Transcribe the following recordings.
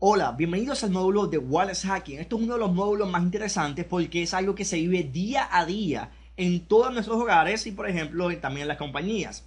Hola, bienvenidos al módulo de Wireless Hacking. Esto es uno de los módulos más interesantes porque es algo que se vive día a día en todos nuestros hogares y, por ejemplo, también en las compañías.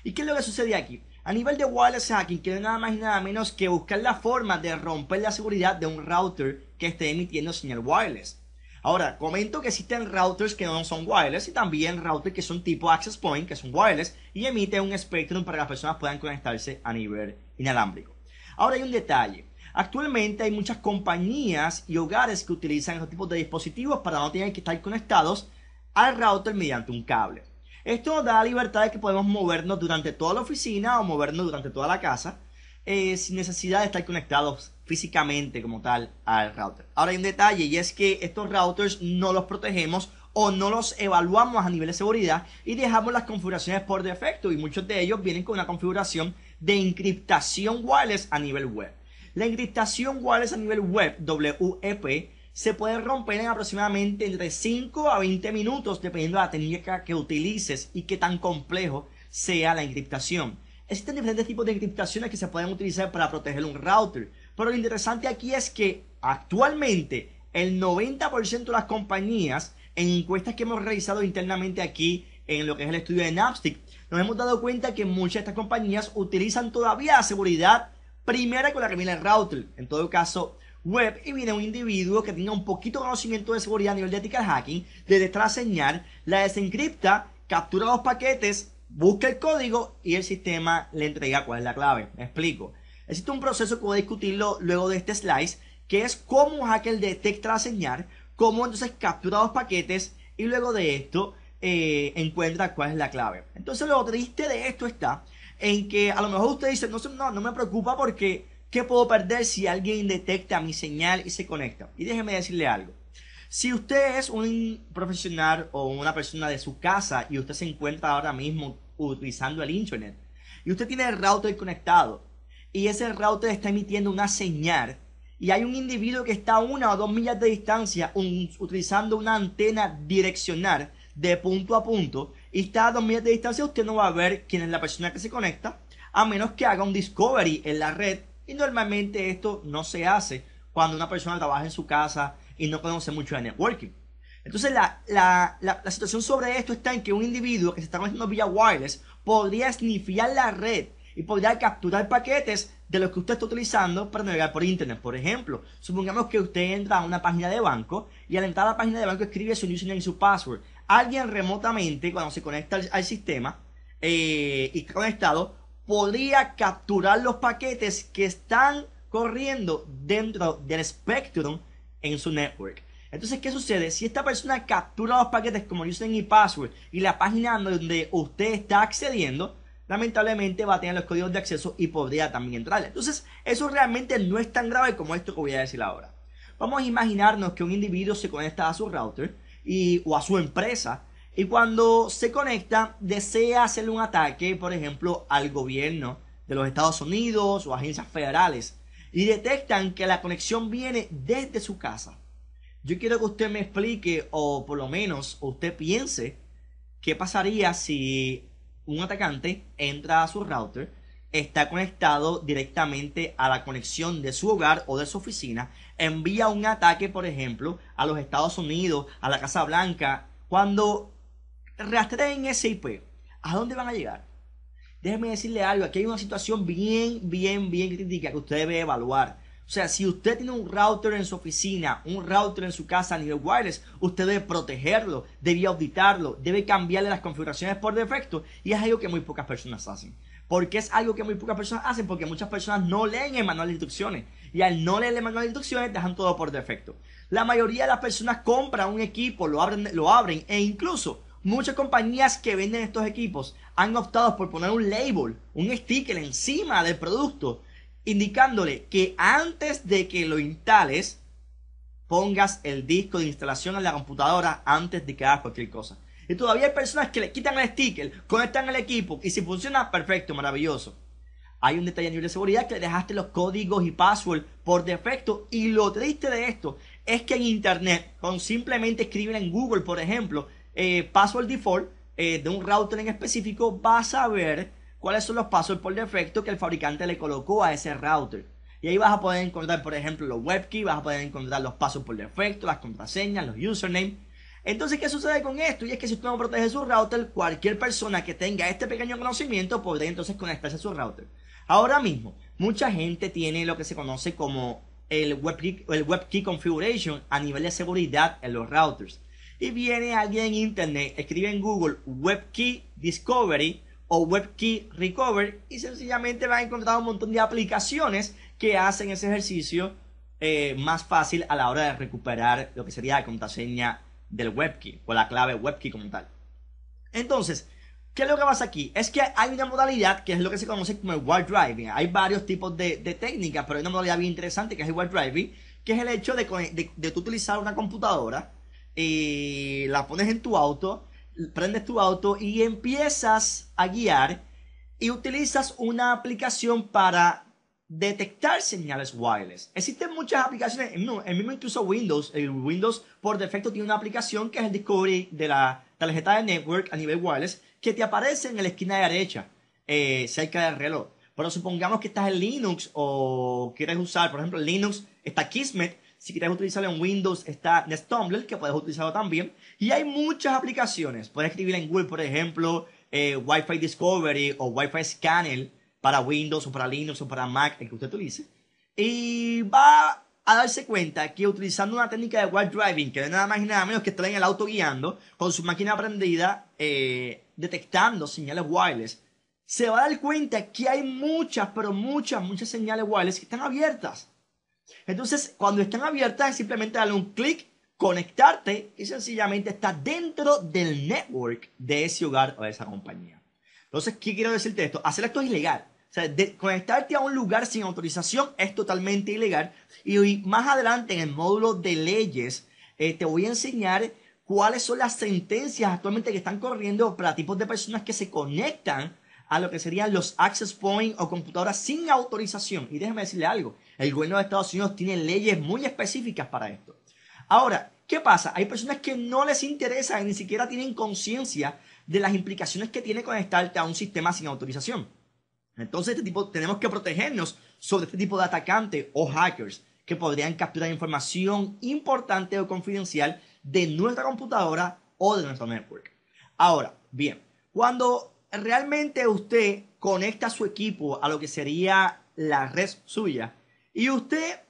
¿Y qué es lo que sucede aquí? A nivel de Wireless Hacking, quiere nada más y nada menos que buscar la forma de romper la seguridad de un router que esté emitiendo señal wireless. Ahora, comento que existen routers que no son wireless y también routers que son tipo access point, que son wireless y emiten un spectrum para que las personas puedan conectarse a nivel inalámbrico. Ahora hay un detalle. Actualmente hay muchas compañías y hogares que utilizan estos tipos de dispositivos para no tener que estar conectados al router mediante un cable. Esto nos da la libertad de que podemos movernos durante toda la oficina o movernos durante toda la casa sin necesidad de estar conectados físicamente como tal al router. Ahora hay un detalle y es que estos routers no los protegemos o no los evaluamos a nivel de seguridad y dejamos las configuraciones por defecto, y muchos de ellos vienen con una configuración de encriptación wireless a nivel web. La encriptación wireless a nivel web, WEP, se puede romper en aproximadamente entre 5 a 20 minutos dependiendo de la técnica que utilices y qué tan complejo sea la encriptación. Existen diferentes tipos de encriptaciones que se pueden utilizar para proteger un router, pero lo interesante aquí es que actualmente el 90% de las compañías, en encuestas que hemos realizado internamente aquí en lo que es el estudio de Napstick, nos hemos dado cuenta que muchas de estas compañías utilizan todavía la seguridad primera con la que viene el router, en todo caso web, y viene un individuo que tenga un poquito de conocimiento de seguridad a nivel de ethical hacking, detecta la señal, la desencripta, captura los paquetes, busca el código y el sistema le entrega cuál es la clave. Me explico. Existe un proceso que voy a discutirlo luego de este slice, que es cómo un hacker detecta la señal, cómo entonces captura los paquetes y luego de esto encuentra cuál es la clave. Entonces lo triste de esto está en que a lo mejor usted dice, no me preocupa porque ¿qué puedo perder si alguien detecta mi señal y se conecta? Y déjeme decirle algo. Si usted es un profesional o una persona de su casa y usted se encuentra ahora mismo utilizando el internet y usted tiene el router conectado y ese router está emitiendo una señal y hay un individuo que está a 1 o 2 millas de distancia utilizando una antena direccional de punto a punto y está a 2 millas de distancia, usted no va a ver quién es la persona que se conecta a menos que haga un discovery en la red, y normalmente esto no se hace cuando una persona trabaja en su casa y no conoce mucho de networking. Entonces la situación sobre esto está en que un individuo que se está conectando vía wireless podría snifear la red y podría capturar paquetes de los que usted está utilizando para navegar por internet. Por ejemplo, supongamos que usted entra a una página de banco y al entrar a la página de banco escribe su username y su password. Alguien remotamente, cuando se conecta al sistema y está conectado, podría capturar los paquetes que están corriendo dentro del Spectrum en su network. Entonces, ¿qué sucede? Si esta persona captura los paquetes como username y password y la página donde usted está accediendo, lamentablemente va a tener los códigos de acceso y podría también entrar. Entonces, eso realmente no es tan grave como esto que voy a decir ahora. Vamos a imaginarnos que un individuo se conecta a su router o a su empresa, y cuando se conecta desea hacerle un ataque, por ejemplo, al gobierno de los Estados Unidos o agencias federales, y detectan que la conexión viene desde su casa. Yo quiero que usted me explique, o por lo menos usted piense, qué pasaría si un atacante entra a su router, está conectado directamente a la conexión de su hogar o de su oficina, envía un ataque, por ejemplo, a los Estados Unidos, a la Casa Blanca. Cuando rastreen ese IP, ¿a dónde van a llegar? Déjeme decirle algo, aquí hay una situación bien crítica que usted debe evaluar. O sea, si usted tiene un router en su oficina, un router en su casa a nivel wireless, usted debe protegerlo, debe auditarlo, debe cambiarle las configuraciones por defecto, y es algo que muy pocas personas hacen. ¿Por qué es algo que muy pocas personas hacen? Porque muchas personas no leen el manual de instrucciones, y al no leer el manual de instrucciones dejan todo por defecto. La mayoría de las personas compran un equipo, lo abren e incluso muchas compañías que venden estos equipos han optado por poner un label, un sticker encima del producto, indicándole que antes de que lo instales, pongas el disco de instalación en la computadora antes de que hagas cualquier cosa. Y todavía hay personas que le quitan el sticker, conectan el equipo y si funciona, perfecto, maravilloso. Hay un detalle a nivel de seguridad que le dejaste los códigos y password por defecto, y lo triste de esto es que en internet, con simplemente escribir en Google, por ejemplo, password default de un router en específico, vas a ver cuáles son los passwords por defecto que el fabricante le colocó a ese router. Y ahí vas a poder encontrar, por ejemplo, los webkeys, vas a poder encontrar los pasos por defecto, las contraseñas, los usernames. Entonces, ¿qué sucede con esto? Y es que si usted no protege su router, cualquier persona que tenga este pequeño conocimiento podría entonces conectarse a su router. Ahora mismo, mucha gente tiene lo que se conoce como el WebKey Configuration a nivel de seguridad en los routers. Y viene alguien en internet, escribe en Google WebKey Discovery o WebKey Recover y sencillamente va a encontrar un montón de aplicaciones que hacen ese ejercicio más fácil a la hora de recuperar lo que sería la contraseña del WebKey o la clave WebKey como tal. Entonces, ¿qué es lo que pasa aquí? Es que hay una modalidad que es lo que se conoce como el white driving. Hay varios tipos de técnicas, pero hay una modalidad bien interesante que es el white driving, que es el hecho de tú utilizar una computadora y la pones en tu auto, prendes tu auto y empiezas a guiar y utilizas una aplicación para detectar señales wireless. Existen muchas aplicaciones, el mismo incluso Windows, el Windows por defecto tiene una aplicación que es el Discovery de la tarjeta de network a nivel wireless que te aparece en la esquina derecha, cerca del reloj. Pero supongamos que estás en Linux o quieres usar, por ejemplo, en Linux está Kismet. Si quieres utilizarlo en Windows está NestTumbler, que puedes utilizarlo también. Y hay muchas aplicaciones. Puedes escribir en Google, por ejemplo, Wi-Fi Discovery o Wi-Fi Scanner para Windows o para Linux o para Mac, el que usted utilice. Y va a darse cuenta que utilizando una técnica de white driving, que no es nada más y nada menos que estar en el auto guiando, con su máquina prendida, detectando señales wireless, se va a dar cuenta que hay muchas, pero muchas señales wireless que están abiertas. Entonces, cuando están abiertas, es simplemente darle un clic, conectarte y sencillamente está dentro del network de ese hogar o de esa compañía. Entonces, ¿qué quiero decirte esto? Hacer esto es ilegal. O sea, conectarte a un lugar sin autorización es totalmente ilegal. Y hoy, más adelante en el módulo de leyes, te voy a enseñar cuáles son las sentencias actualmente que están corriendo para tipos de personas que se conectan a lo que serían los access points o computadoras sin autorización. Y déjeme decirle algo, el gobierno de Estados Unidos tiene leyes muy específicas para esto. Ahora, ¿qué pasa? Hay personas que no les interesa y ni siquiera tienen conciencia de las implicaciones que tiene conectarte a un sistema sin autorización. Entonces, tenemos que protegernos sobre este tipo de atacantes o hackers que podrían capturar información importante o confidencial de nuestra computadora o de nuestro network. Ahora, bien, cuando realmente usted conecta su equipo a lo que sería la red suya y usted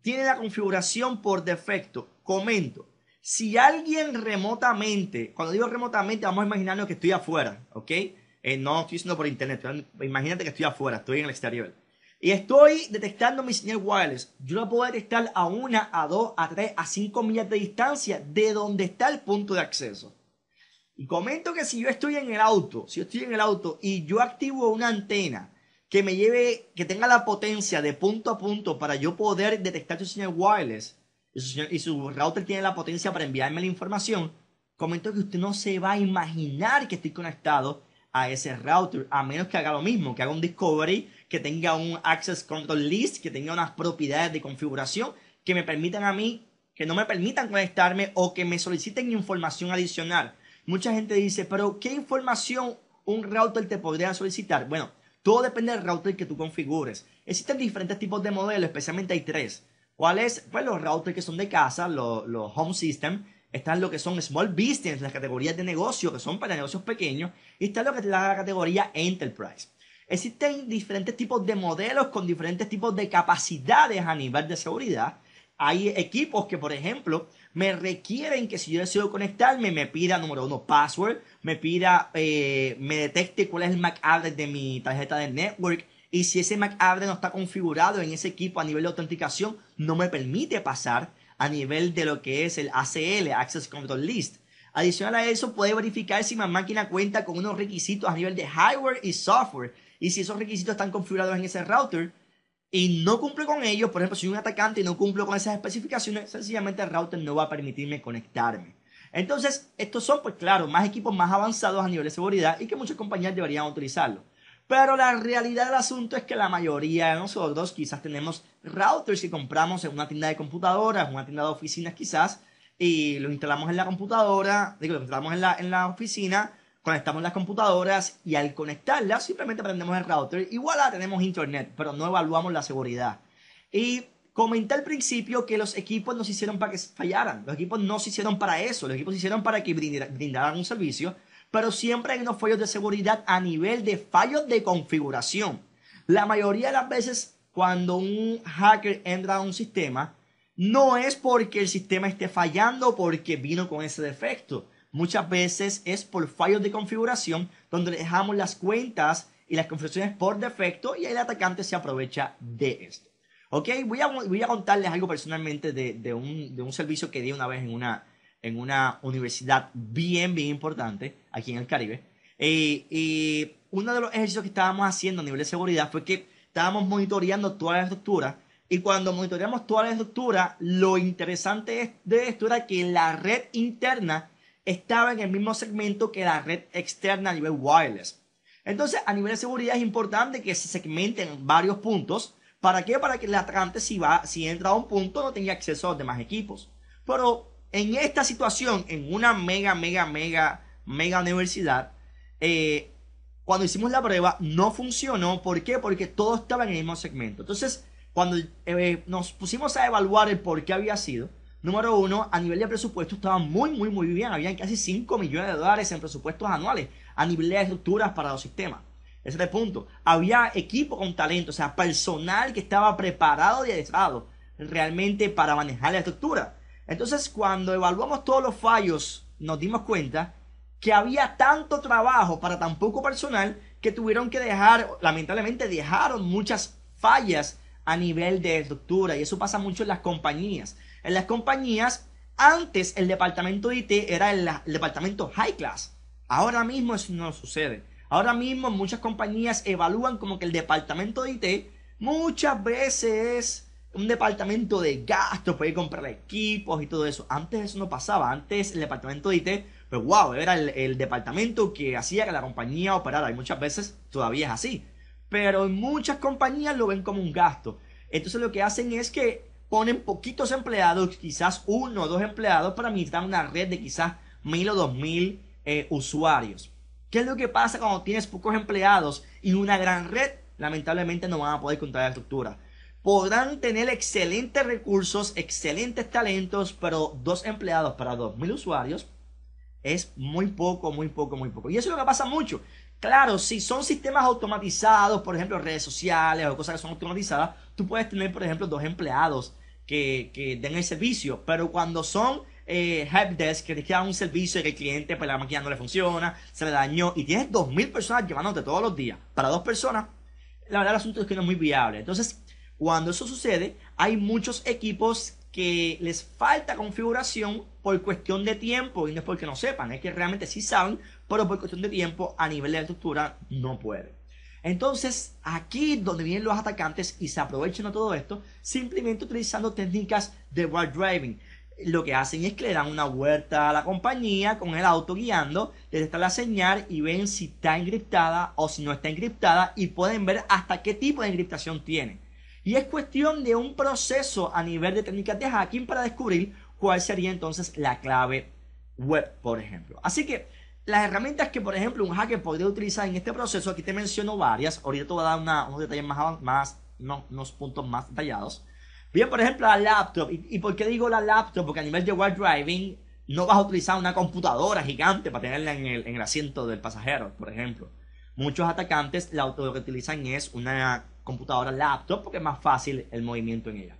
tiene la configuración por defecto, comento, si alguien remotamente, cuando digo remotamente, vamos a imaginarnos que estoy afuera, ¿ok? No estoy diciendo por internet, imagínate que estoy afuera, estoy en el exterior. Y estoy detectando mi señal wireless. Yo la puedo detectar a 1, a 2, a 3, a 5 millas de distancia de donde está el punto de acceso. Y comento que si yo estoy en el auto, y yo activo una antena que me lleve, que tenga la potencia de punto a punto para yo poder detectar su señal wireless, y su router tiene la potencia para enviarme la información, comento que usted no se va a imaginar que estoy conectado a ese router, a menos que haga lo mismo, que haga un discovery, que tenga un access control list, que tenga unas propiedades de configuración que me permitan a mí, que no me permitan conectarme o que me soliciten información adicional. Mucha gente dice, pero ¿qué información un router te podría solicitar? Bueno, todo depende del router que tú configures. Existen diferentes tipos de modelos, especialmente hay 3. ¿Cuáles? Pues los routers que son de casa, los home system. Están lo que son small business, las categorías de negocio que son para negocios pequeños. Y está lo que es la categoría enterprise. Existen diferentes tipos de modelos con diferentes tipos de capacidades a nivel de seguridad. Hay equipos que, por ejemplo, me requieren que si yo deseo conectarme, me pida, número 1, password, me pida, me detecte cuál es el MAC address de mi tarjeta de network. Y si ese MAC address no está configurado en ese equipo a nivel de autenticación, no me permite pasar a nivel de lo que es el ACL, Access Control List. Adicional a eso, puede verificar si mi máquina cuenta con unos requisitos a nivel de hardware y software. Y si esos requisitos están configurados en ese router y no cumple con ellos, por ejemplo, si soy un atacante y no cumplo con esas especificaciones, sencillamente el router no va a permitirme conectarme. Entonces, estos son, pues claro, más equipos más avanzados a nivel de seguridad y que muchas compañías deberían utilizarlo. Pero la realidad del asunto es que la mayoría de nosotros quizás tenemos routers que compramos en una tienda de computadoras, en una tienda de oficinas quizás, y lo instalamos en la computadora, lo instalamos en la oficina, conectamos las computadoras y al conectarlas simplemente prendemos el router. Igual tenemos internet, pero no evaluamos la seguridad. Y comenté al principio que los equipos no se hicieron para que fallaran. Los equipos no se hicieron para eso. Los equipos se hicieron para que brindaran un servicio. Pero siempre hay unos fallos de seguridad a nivel de fallos de configuración. La mayoría de las veces cuando un hacker entra a un sistema, no es porque el sistema esté fallando o porque vino con ese defecto. Muchas veces es por fallos de configuración donde dejamos las cuentas y las configuraciones por defecto y el atacante se aprovecha de esto. Ok, voy a contarles algo personalmente de un servicio que di una vez en una universidad bien importante aquí en el Caribe. Y uno de los ejercicios que estábamos haciendo a nivel de seguridad fue que estábamos monitoreando toda la estructura. Y cuando monitoreamos toda la estructura, lo interesante de esto era que la red interna estaba en el mismo segmento que la red externa a nivel wireless. Entonces, a nivel de seguridad es importante que se segmenten varios puntos. ¿Para qué? Para que el atacante, si entra a un punto, no tenga acceso a los demás equipos. Pero en esta situación, en una mega universidad, cuando hicimos la prueba, no funcionó. ¿Por qué? Porque todo estaba en el mismo segmento. Entonces, cuando nos pusimos a evaluar el por qué había sido, número uno, a nivel de presupuesto estaba muy bien. Habían casi 5 millones de dólares en presupuestos anuales a nivel de estructuras para los sistemas. Ese es el punto. Había equipo con talento, o sea, personal que estaba preparado y adiestrado realmente para manejar la estructura. Entonces, cuando evaluamos todos los fallos, nos dimos cuenta que había tanto trabajo para tan poco personal que tuvieron que lamentablemente dejaron muchas fallas a nivel de estructura. Y eso pasa mucho en las compañías. En las compañías, antes el departamento de IT era el departamento high class. Ahora mismo eso no sucede. Ahora mismo muchas compañías evalúan como que el departamento de IT muchas veces es un departamento de gasto, puede comprar equipos y todo eso. Antes eso no pasaba. Antes el departamento de IT, pues wow, era el departamento que hacía que la compañía operara. Y muchas veces todavía es así. Pero en muchas compañías lo ven como un gasto. Entonces lo que hacen es que ponen poquitos empleados, quizás 1 o 2 empleados, para administrar una red de quizás 1000 o 2000 usuarios. ¿Qué es lo que pasa cuando tienes pocos empleados y una gran red? Lamentablemente no van a poder controlar la estructura. Podrán tener excelentes recursos, excelentes talentos, pero 2 empleados para 2000 usuarios es muy poco. Y eso es lo que pasa mucho. Claro, si son sistemas automatizados, por ejemplo redes sociales o cosas que son automatizadas, tú puedes tener, por ejemplo, 2 empleados que den el servicio. Pero cuando son helpdesk, que te dan un servicio y que el cliente, pues la máquina no le funciona, se le dañó y tienes 2000 personas llamándote todos los días para 2 personas, la verdad el asunto es que no es muy viable. Entonces, cuando eso sucede, hay muchos equipos que les falta configuración por cuestión de tiempo, y no es porque no sepan, es que realmente sí saben, pero por cuestión de tiempo a nivel de la estructura no pueden. Entonces, aquí donde vienen los atacantes y se aprovechan de todo esto, simplemente utilizando técnicas de wire driving. Lo que hacen es que le dan una vuelta a la compañía con el auto guiando, les está la señal y ven si está encriptada o si no está encriptada y pueden ver hasta qué tipo de encriptación tiene. Y es cuestión de un proceso a nivel de técnicas de hacking para descubrir cuál sería entonces la clave web, por ejemplo. Así que las herramientas que, por ejemplo, un hacker podría utilizar en este proceso, aquí te menciono varias. Ahorita te voy a dar unos detalles unos puntos más detallados. Bien, por ejemplo, la laptop. ¿Y por qué digo la laptop? Porque a nivel de wire driving no vas a utilizar una computadora gigante para tenerla en el asiento del pasajero, por ejemplo. Muchos atacantes lo que utilizan es una computadora laptop porque es más fácil el movimiento en ella.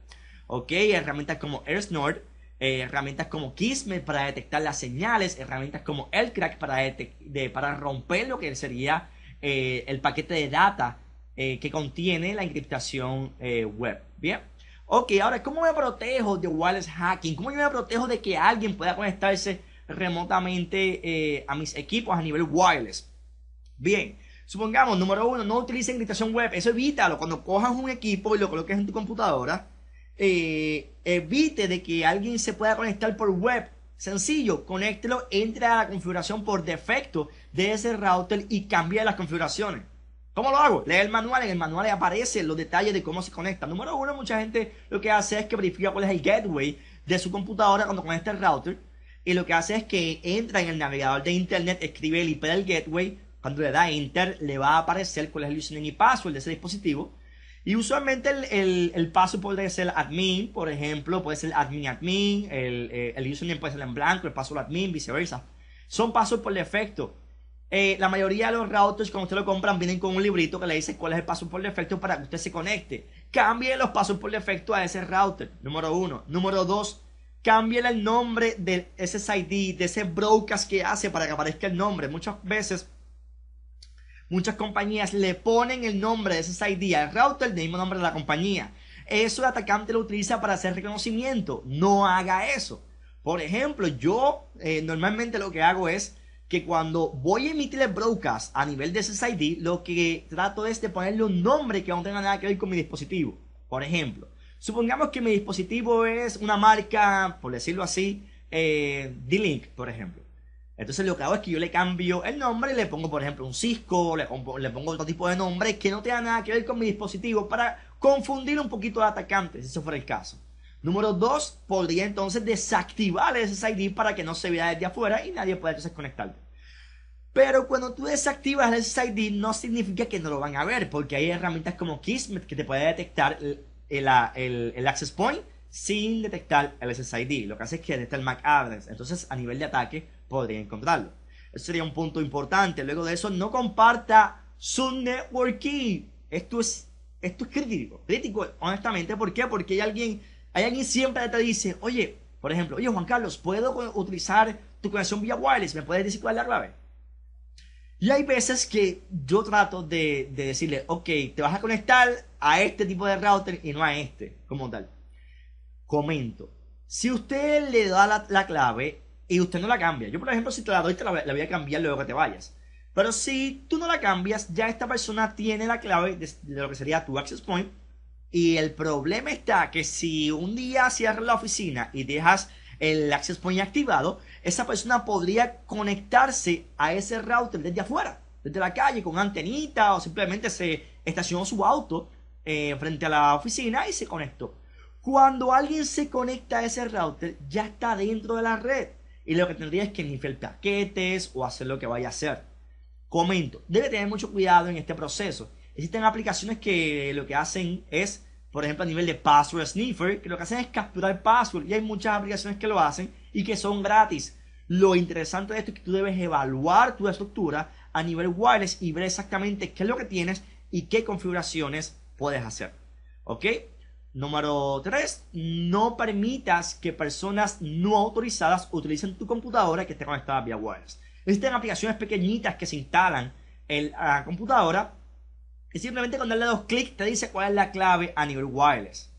Ok, herramientas como AirSnort, herramientas como Kismet para detectar las señales, herramientas como Elcrack para romper lo que sería el paquete de data que contiene la encriptación web. Bien. Ok, ahora, ¿cómo me protejo de wireless hacking? ¿Cómo yo me protejo de que alguien pueda conectarse remotamente a mis equipos a nivel wireless? Bien, supongamos, número 1, no utilice encriptación web. Eso evítalo. Cuando cojas un equipo y lo coloques en tu computadora, evite de que alguien se pueda conectar por web. Sencillo, conéctelo, entre a la configuración por defecto de ese router y cambie las configuraciones. ¿Cómo lo hago? Lee el manual, en el manual aparecen los detalles de cómo se conecta. Número 1, mucha gente lo que hace es que verifica cuál es el gateway de su computadora cuando conecta el router. y lo que hace es que entra en el navegador de internet, escribe el IP del gateway, cuando le da enter le va a aparecer cuál es el username y password de ese dispositivo. Y usualmente el password puede ser admin, por ejemplo, puede ser admin, el username puede ser en blanco, el password admin, viceversa. Son passwords por defecto. La mayoría de los routers, cuando usted lo compran, vienen con un librito que le dice cuál es el password por defecto para que usted se conecte. Cambie los passwords por defecto a ese router, número 1. Número 2, cambie el nombre del SSID, de ese broadcast que hace para que aparezca el nombre. Muchas veces, muchas compañías le ponen el nombre de SSID al router del mismo nombre de la compañía. Eso el atacante lo utiliza para hacer reconocimiento. No haga eso. Por ejemplo, yo normalmente lo que hago es que cuando voy a emitir el broadcast a nivel de SSID, lo que trato es de ponerle un nombre que no tenga nada que ver con mi dispositivo. Por ejemplo, supongamos que mi dispositivo es una marca, por decirlo así, D-Link, por ejemplo. Entonces lo que hago es que yo le cambio el nombre y le pongo, por ejemplo, un Cisco, le pongo otro tipo de nombre que no tenga nada que ver con mi dispositivo para confundir un poquito al atacante, si eso fuera el caso. Número 2, podría entonces desactivar el SSID para que no se vea desde afuera y nadie pueda entonces conectarte. Pero cuando tú desactivas el SSID no significa que no lo van a ver, porque hay herramientas como Kismet que te puede detectar el access point sin detectar el SSID. Lo que hace es que detecta el MAC address. Entonces a nivel de ataque podría encontrarlo. Eso sería un punto importante. Luego de eso, no comparta su network key. Esto es crítico, honestamente. ¿Por qué? Porque hay alguien siempre te dice, oye, por ejemplo, oye Juan Carlos, ¿puedo utilizar tu conexión vía wireless? ¿Me puedes decir cuál es la clave? Y hay veces que yo trato de decirle, ok, te vas a conectar a este tipo de router y no a este, como tal. Comento, si usted le da la clave y usted no la cambia, yo por ejemplo si te la doy la voy a cambiar luego que te vayas. Pero si tú no la cambias, ya esta persona tiene la clave de lo que sería tu access point. Y el problema está que si un día cierras la oficina y dejas el access point activado, esa persona podría conectarse a ese router desde afuera, desde la calle, con antenita, o simplemente se estacionó su auto frente a la oficina y se conectó. Cuando alguien se conecta a ese router, ya está dentro de la red. Y lo que tendría es que iniciar paquetes o hacer lo que vaya a hacer. Comento, debe tener mucho cuidado en este proceso. Existen aplicaciones que lo que hacen es, por ejemplo, a nivel de password sniffer, que lo que hacen es capturar password. Y hay muchas aplicaciones que lo hacen y que son gratis. Lo interesante de esto es que tú debes evaluar tu estructura a nivel wireless y ver exactamente qué es lo que tienes y qué configuraciones puedes hacer. ¿Ok? Número 3, no permitas que personas no autorizadas utilicen tu computadora que esté conectada vía wireless. Existen aplicaciones pequeñitas que se instalan en la computadora y simplemente con darle 2 clics te dice cuál es la clave a nivel wireless.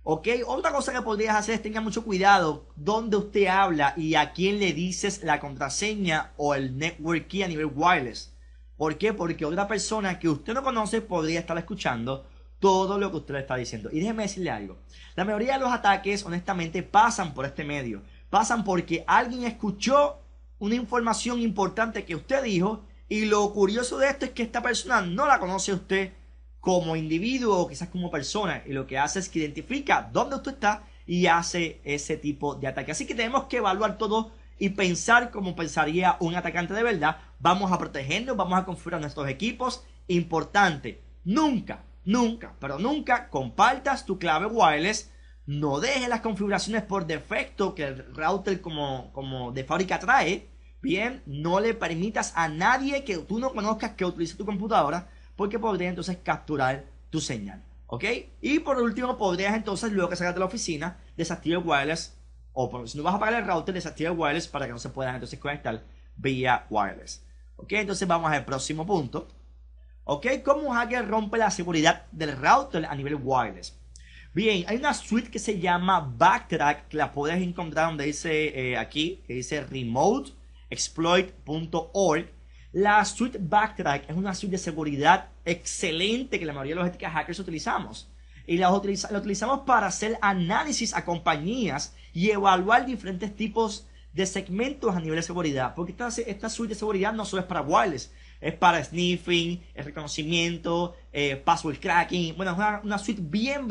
¿Ok? Otra cosa que podrías hacer es tener mucho cuidado donde usted habla y a quién le dices la contraseña o el network key a nivel wireless. ¿Por qué? Porque otra persona que usted no conoce podría estar escuchando todo lo que usted le está diciendo. Y déjeme decirle algo. La mayoría de los ataques, honestamente, pasan por este medio. Pasan porque alguien escuchó una información importante que usted dijo. Y lo curioso de esto es que esta persona no la conoce a usted como individuo o quizás como persona. Y lo que hace es que identifica dónde usted está y hace ese tipo de ataque. Así que tenemos que evaluar todo y pensar como pensaría un atacante de verdad. Vamos a protegernos, vamos a configurar nuestros equipos. Importante, nunca compartas tu clave wireless. No dejes las configuraciones por defecto que el router como de fábrica trae. Bien, no le permitas a nadie que tú no conozcas que utilice tu computadora, porque podría entonces capturar tu señal. ¿Ok? Y por último, podrías entonces, luego que salgas de la oficina, desactivar el wireless. O si no vas a apagar el router, desactiva el wireless para que no se puedan entonces conectar vía wireless. ¿Ok? Entonces vamos al próximo punto. ¿Ok? ¿Cómo un hacker rompe la seguridad del router a nivel wireless? Bien, hay una suite que se llama Backtrack, que la puedes encontrar donde dice aquí, que dice remoteexploit.org. La suite Backtrack es una suite de seguridad excelente que la mayoría de los éticas hackers utilizamos. Y la utilizamos para hacer análisis a compañías y evaluar diferentes tipos de segmentos a nivel de seguridad. Porque esta suite de seguridad no solo es para wireless, es para sniffing, reconocimiento, password cracking. Bueno, es una suite bien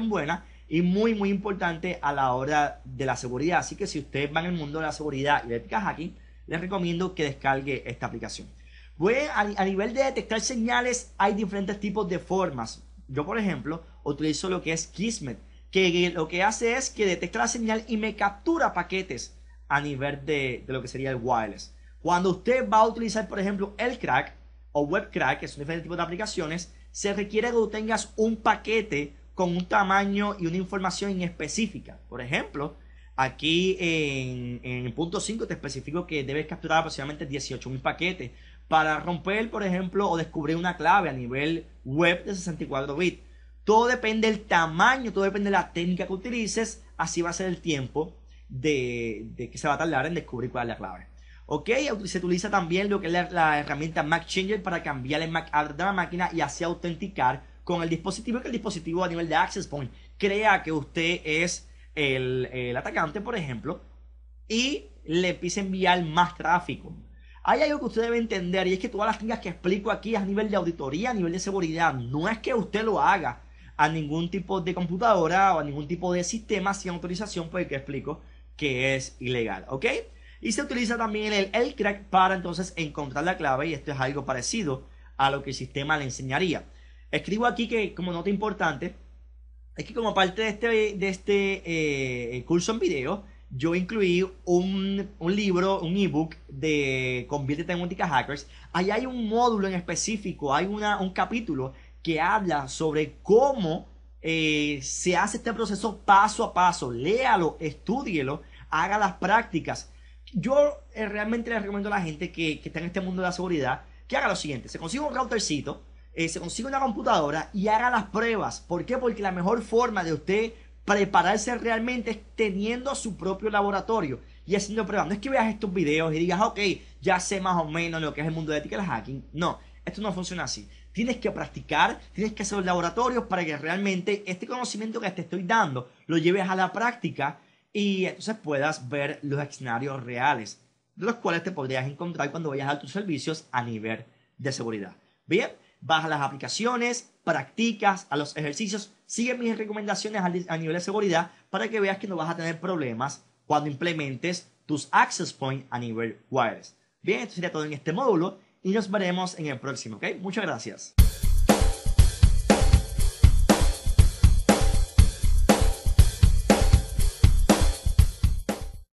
buena y muy importante a la hora de la seguridad. Así que si ustedes van en el mundo de la seguridad y de ética hacking, les recomiendo que descargue esta aplicación. Pues a nivel de detectar señales hay diferentes tipos de formas. Yo, por ejemplo, utilizo lo que es Kismet, que lo que hace es que detecta la señal y me captura paquetes a nivel de lo que sería el wireless. Cuando usted va a utilizar, por ejemplo, el crack o web crack, que son diferentes tipos de aplicaciones, se requiere que tú tengas un paquete con un tamaño y una información específica. Por ejemplo, aquí en el punto 5 te especifico que debes capturar aproximadamente 18.000 paquetes para romper, por ejemplo, o descubrir una clave a nivel web de 64 bits. Todo depende del tamaño, todo depende de la técnica que utilices, así va a ser el tiempo de que se va a tardar en descubrir cuál es la clave. Ok, se utiliza también lo que es la herramienta Mac Changer para cambiar el MAC address de la máquina y así autenticar con el dispositivo, que el dispositivo a nivel de access point crea que usted es el atacante, por ejemplo, y le empieza a enviar más tráfico. Hay algo que usted debe entender, y es que todas las técnicas que explico aquí a nivel de auditoría, a nivel de seguridad, no es que usted lo haga a ningún tipo de computadora o a ningún tipo de sistema sin autorización, porque explico que es ilegal, ¿ok? Y se utiliza también el crack para entonces encontrar la clave, y esto es algo parecido a lo que el sistema le enseñaría. Escribo aquí que, como nota importante, es que como parte de este curso en video, yo incluí un libro, un ebook de Conviértete en Ética Hackers. Ahí hay un módulo en específico, hay un capítulo que habla sobre cómo se hace este proceso paso a paso. Léalo, estúdielo, haga las prácticas. Yo realmente les recomiendo a la gente que está en este mundo de la seguridad que haga lo siguiente: se consiga un routercito, se consiga una computadora y haga las pruebas. ¿Por qué? Porque la mejor forma de usted prepararse realmente es teniendo su propio laboratorio y haciendo pruebas. No es que veas estos videos y digas, ok, ya sé más o menos lo que es el mundo de ética del hacking. No, esto no funciona así. Tienes que practicar, tienes que hacer los laboratorios para que realmente este conocimiento que te estoy dando lo lleves a la práctica y entonces puedas ver los escenarios reales de los cuales te podrías encontrar cuando vayas a tus servicios a nivel de seguridad. Bien, baja las aplicaciones, practicas a los ejercicios, sigue mis recomendaciones a nivel de seguridad para que veas que no vas a tener problemas cuando implementes tus access points a nivel wireless. Bien, esto sería todo en este módulo y nos veremos en el próximo, ¿ok? Muchas gracias.